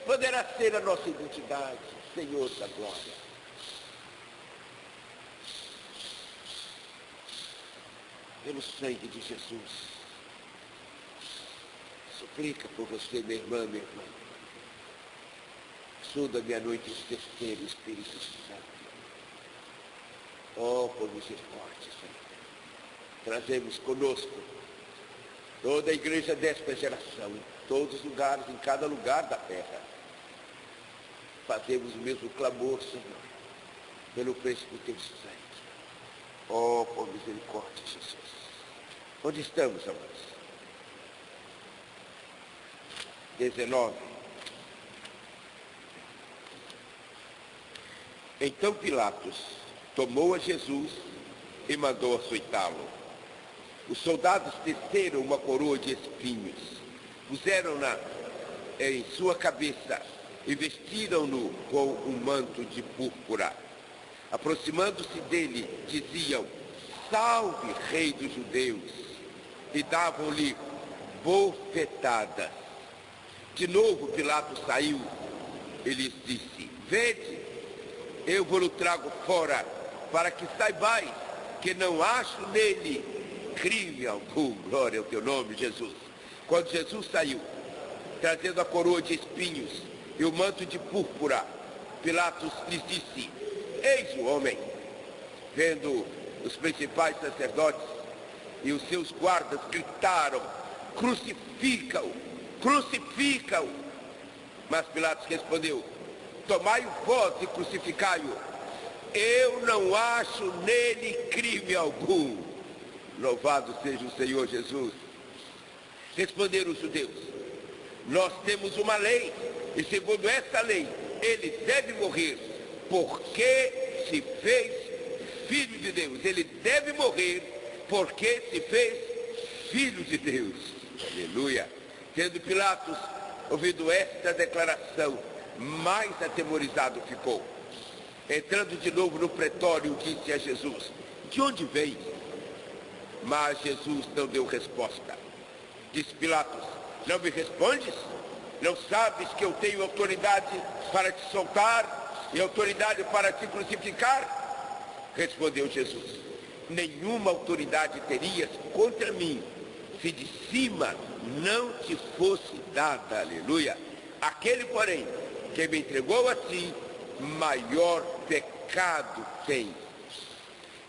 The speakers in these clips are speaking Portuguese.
poderá ser a nossa identidade, Senhor da glória. Pelo sangue de Jesus, suplica por você, minha irmã, meu irmão. Estuda-me à noite terceiro, Espírito Santo. Oh, por misericórdia, Senhor. Trazemos conosco toda a igreja desta geração, em todos os lugares, em cada lugar da terra. Fazemos o mesmo clamor, Senhor, pelo preço do teu sangue. Oh, por misericórdia, Jesus. Onde estamos, amados? 19. Então Pilatos tomou a Jesus e mandou açoitá-lo. Os soldados teceram uma coroa de espinhos, puseram-na em sua cabeça e vestiram-no com um manto de púrpura. Aproximando-se dele, diziam: Salve, Rei dos Judeus! E davam-lhe bofetadas. De novo Pilatos saiu e lhes disse: Vede, eu vos trago fora, para que saibais que não acho nele crime algum. Glória ao teu nome, Jesus. Quando Jesus saiu, trazendo a coroa de espinhos e o manto de púrpura, Pilatos lhes disse: Eis o homem. Vendo os principais sacerdotes e os seus guardas, gritaram: Crucifica-o! Crucifica-o! Mas Pilatos respondeu: Tomai-o vós e crucificai-o. Eu não acho nele crime algum. Louvado seja o Senhor Jesus. Responderam os judeus: Nós temos uma lei, e segundo essa lei, ele deve morrer, porque se fez filho de Deus. Ele deve morrer, porque se fez filho de Deus. Aleluia. Tendo Pilatos ouvido esta declaração, mais atemorizado ficou. Entrando de novo no pretório, disse a Jesus: De onde vem? Mas Jesus não deu resposta. Disse Pilatos: Não me respondes? Não sabes que eu tenho autoridade para te soltar e autoridade para te crucificar? Respondeu Jesus: Nenhuma autoridade terias contra mim, se de cima não te fosse dada. Aleluia. Aquele, porém, que me entregou a ti, maior pecado tem.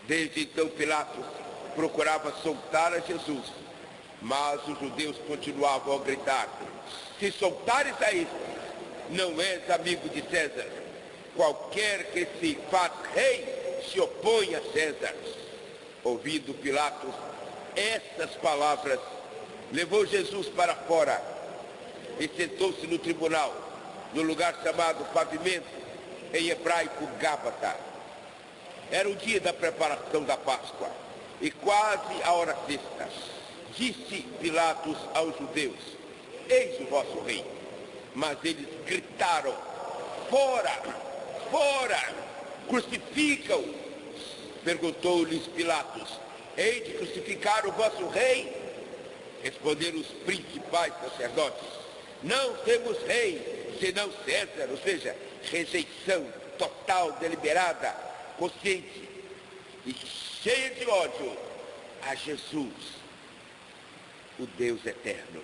Desde então Pilatos procurava soltar a Jesus, mas os judeus continuavam a gritar: Se soltares a este, não és amigo de César. Qualquer que se faz rei se opõe a César. Ouvindo Pilatos estas palavras, levou Jesus para fora e sentou-se no tribunal, no lugar chamado Pavimento, em hebraico Gábata. Era o dia da preparação da Páscoa e quase a hora sexta. Disse Pilatos aos judeus: Eis o vosso rei. Mas eles gritaram: Fora! Fora! Crucifica-o! Perguntou-lhes Pilatos: Hei de crucificar o vosso rei? Responderam os principais sacerdotes: Não temos rei, senão César. Ou seja, rejeição total, deliberada, consciente e cheia de ódio a Jesus, o Deus eterno,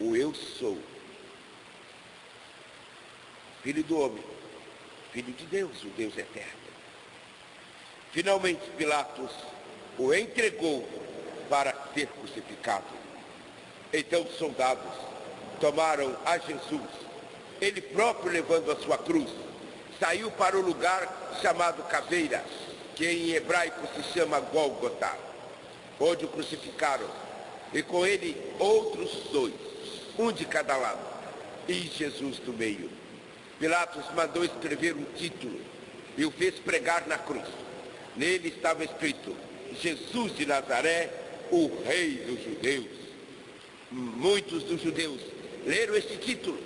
o Eu Sou, Filho do homem, Filho de Deus, o Deus eterno. Finalmente Pilatos o entregou para ser crucificado. Então os soldados tomaram a Jesus, ele próprio levando a sua cruz, saiu para o lugar chamado Caveira, que em hebraico se chama Gólgota, onde o crucificaram, e com ele outros dois, um de cada lado, e Jesus no meio. Pilatos mandou escrever um título e o fez pregar na cruz. Nele estava escrito: Jesus de Nazaré, o Rei dos Judeus. Muitos dos judeus leram este título,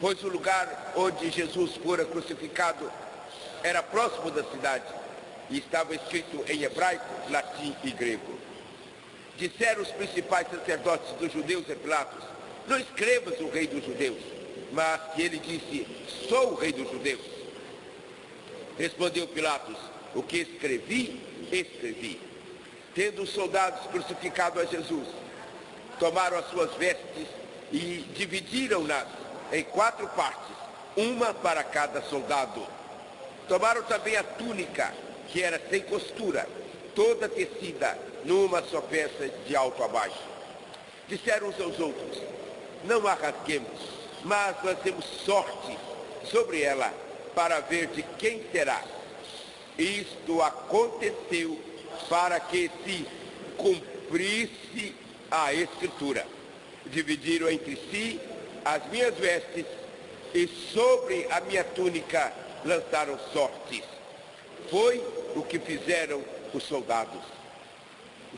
pois o lugar onde Jesus fora crucificado era próximo da cidade e estava escrito em hebraico, latim e grego. Disseram os principais sacerdotes dos judeus a Pilatos: Não escrevas o Rei dos Judeus, mas que ele disse: sou o rei dos judeus. Respondeu Pilatos: o que escrevi, escrevi. Tendo os soldados crucificado a Jesus, tomaram as suas vestes e dividiram-nas em 4 partes, uma para cada soldado. Tomaram também a túnica, que era sem costura, toda tecida numa só peça de alto a baixo. Disseram uns aos outros: não a rasguemos, mas lancemos sorte sobre ela, para ver de quem será. Isto aconteceu para que se cumprisse a Escritura. Dividiram entre si as minhas vestes e sobre a minha túnica lançaram sortes. Foi o que fizeram os soldados.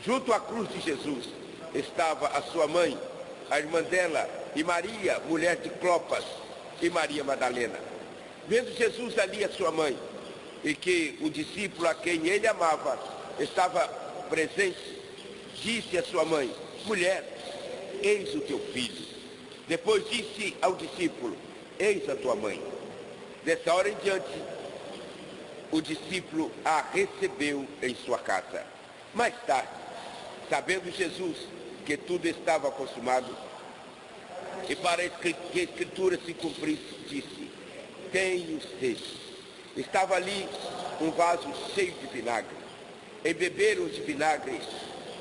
Junto à cruz de Jesus estava a sua mãe, a irmã dela e Maria, mulher de Clopas, e Maria Madalena. Vendo Jesus ali a sua mãe, e que o discípulo a quem ele amava estava presente, disse à sua mãe: mulher, eis o teu filho. Depois disse ao discípulo: eis a tua mãe. Dessa hora em diante, o discípulo a recebeu em sua casa. Mais tarde, sabendo Jesus que tudo estava consumado, e para que a Escritura se cumprisse, disse: tenho sede. Estava ali um vaso cheio de vinagre. Embeberam de vinagre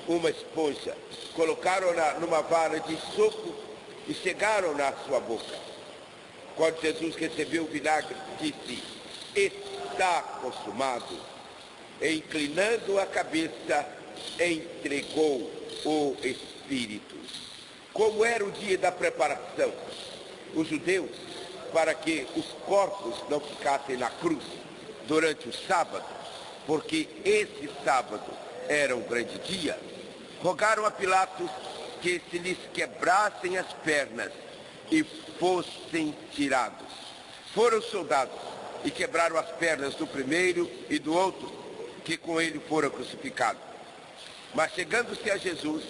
uma esponja, colocaram-na numa vara de sopo e chegaram-na à sua boca. Quando Jesus recebeu o vinagre, disse: está consumado. E, inclinando a cabeça, entregou o Espírito. Como era o dia da preparação, os judeus, para que os corpos não ficassem na cruz durante o sábado, porque esse sábado era um grande dia, rogaram a Pilatos que se lhes quebrassem as pernas e fossem tirados. Foram os soldados e quebraram as pernas do primeiro e do outro, que com ele foram crucificados. Mas chegando-se a Jesus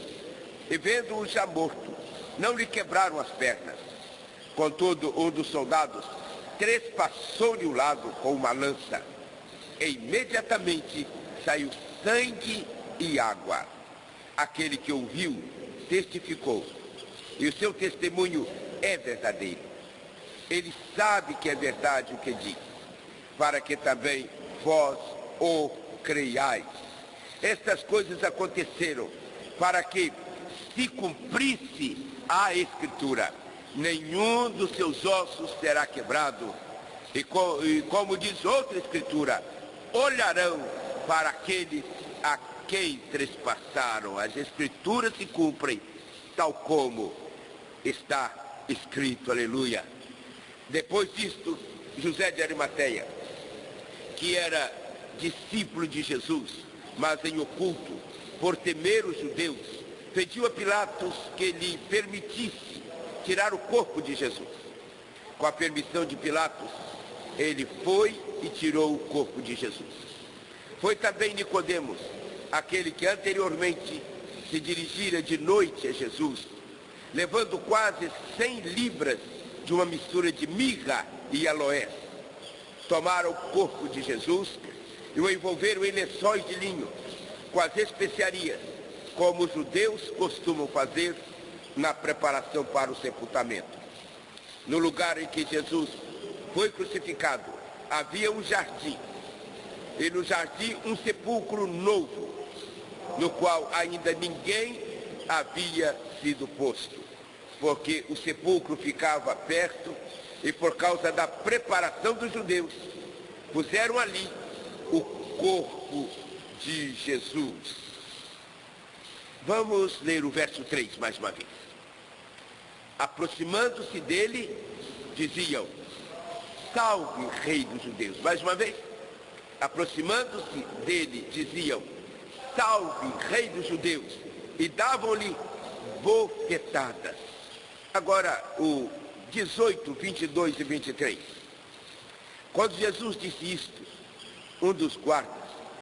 e vendo-o já morto, não lhe quebraram as pernas. Contudo, um dos soldados trespassou-lhe o lado com uma lança, e imediatamente saiu sangue e água. Aquele que ouviu testificou, e o seu testemunho é verdadeiro. Ele sabe que é verdade o que diz, para que também vós o creiais. Estas coisas aconteceram para que se cumprisse a Escritura: nenhum dos seus ossos será quebrado. E como diz outra Escritura: olharão para aqueles a quem trespassaram. As Escrituras se cumprem tal como está escrito. Aleluia. Depois disto, José de Arimateia, que era discípulo de Jesus, mas em oculto, por temer os judeus, pediu a Pilatos que lhe permitisse tirar o corpo de Jesus. Com a permissão de Pilatos, ele foi e tirou o corpo de Jesus. Foi também Nicodemos, aquele que anteriormente se dirigira de noite a Jesus, levando quase 100 libras de uma mistura de mirra e aloés. Tomaram o corpo de Jesus e o envolveram em lençóis de linho, com as especiarias, como os judeus costumam fazer na preparação para o sepultamento. No lugar em que Jesus foi crucificado, havia um jardim, e no jardim um sepulcro novo, no qual ainda ninguém havia sido posto, porque o sepulcro ficava perto, e por causa da preparação dos judeus, puseram ali o corpo de Jesus. Vamos ler o verso 3 mais uma vez. Aproximando-se dele, diziam: salve, rei dos judeus. Mais uma vez. Aproximando-se dele, diziam: salve, rei dos judeus. E davam-lhe bofetadas. Agora, o 18, 22 e 23. Quando Jesus disse isto, um dos guardas